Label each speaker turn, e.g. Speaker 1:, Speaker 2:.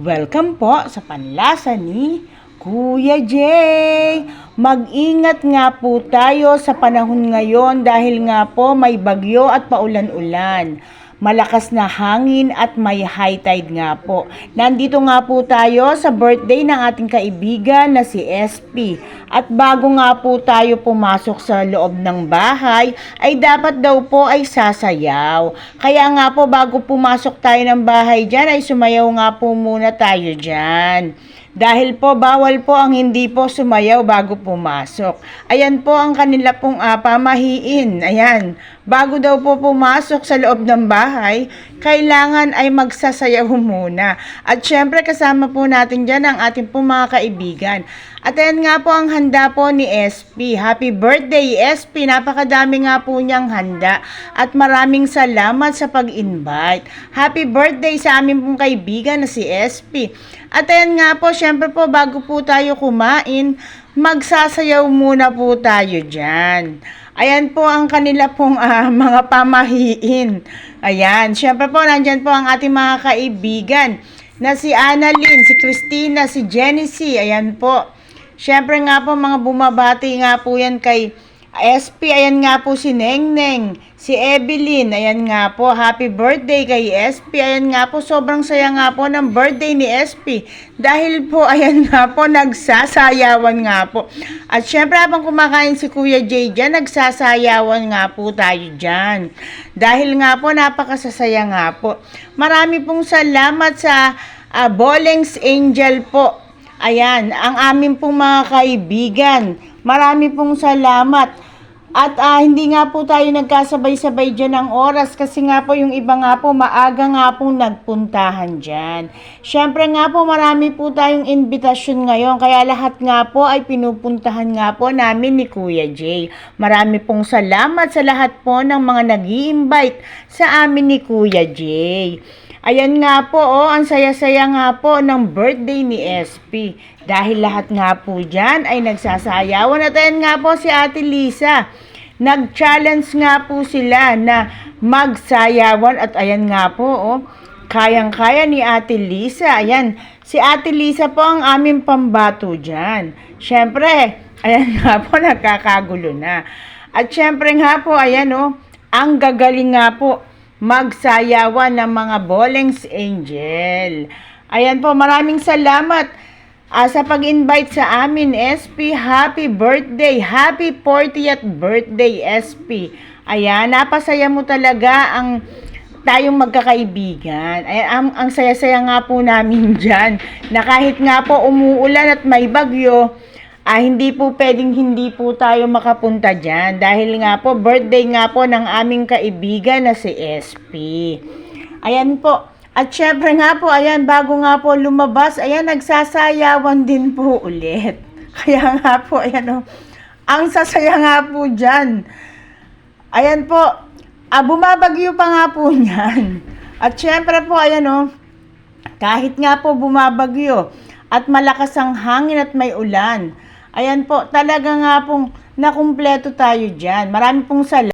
Speaker 1: Welcome po sa panlasa ni Kuya Jay. Mag-ingat nga po tayo sa panahon ngayon dahil nga po may bagyo at paulan-ulan. Malakas na hangin at may high tide nga po. Nandito nga po tayo sa birthday ng ating kaibigan na si SP. At bago nga po tayo pumasok sa loob ng bahay, ay dapat daw po ay sasayaw. Kaya nga po bago pumasok tayo ng bahay dyan, ay sumayaw nga po muna tayo dyan. Dahil po bawal po ang hindi po sumayaw bago pumasok. Ayan po ang kanila pong pamahiin. Ayan, bago daw po pumasok sa loob ng bahay, kailangan ay magsasayaw muna. At syempre kasama po natin dyan ang ating pong mga kaibigan. At ayan nga po ang handa po ni SP. Happy birthday SP! Napakadami nga po niyang handa. At maraming salamat sa pag-invite. Happy birthday sa aming pong kaibigan na si SP. At ayan nga po, syempre po bago po tayo kumain, magsasayaw muna po tayo dyan. Ayan po ang kanila pong mga pamahiin. Ayan, syempre po nandyan po ang ating mga kaibigan na si Annalyn, si Christina, si Genesee. Ayan po. Syempre nga po mga bumabati nga po yan kay SP. Ayan nga po si Nengneng, si Evelyn. Ayan nga po, happy birthday kay SP. Ayan nga po, sobrang saya nga po ng birthday ni SP. Dahil po, ayan nga po, nagsasayawan nga po. At syempre habang kumakain si Kuya Jay dyan, nagsasayawan nga po tayo dyan. Dahil nga po, napakasasaya nga po. Marami pong salamat sa Boleng's Angel po. Ayan, ang amin pong mga kaibigan. Marami pong salamat. At hindi nga po tayo nagkasabay-sabay dyan ng oras kasi nga po yung iba nga po maaga nga po nagpuntahan dyan. Siyempre nga po marami po tayong invitasyon ngayon kaya lahat nga po ay pinupuntahan nga po namin ni Kuya Jay. Marami pong salamat sa lahat po ng mga nag-i-invite sa amin ni Kuya Jay. Ayan nga po, ang saya-saya nga po ng birthday ni SP. Dahil lahat nga po dyan ay nagsasayawan. At ayan nga po si Ate Lisa. Nag-challenge nga po sila na magsayawan. At ayan nga po, kayang-kaya ni Ate Lisa. Ayan, si Ate Lisa po ang aming pambato dyan. Siyempre, ayan nga po, nagkakagulo na. At siyempre nga po, ayan ang gagaling nga po magsayawan ng mga Boleng's Angel. Ayan po, maraming salamat sa pag-invite sa amin, SP. Happy birthday! Happy 40th birthday, SP. Ayan, napasaya mo talaga ang tayong magkakaibigan. Ayan, ang saya-saya nga po namin dyan, na kahit nga po umuulan at may bagyo, hindi po pwedeng hindi po tayo makapunta dyan. Dahil nga po, birthday nga po ng aming kaibigan na si SP. Ayan po. At syempre nga po, ayan, bago nga po lumabas, ayan, nagsasayawan din po ulit. Kaya nga po, ayan ang sasaya nga po dyan. Ayan po, bumabagyo pa nga po niyan. At syempre po, ayan kahit nga po bumabagyo at malakas ang hangin at may ulan, ayan po, talaga nga pong nakumpleto tayo dyan. Marami pong salamat.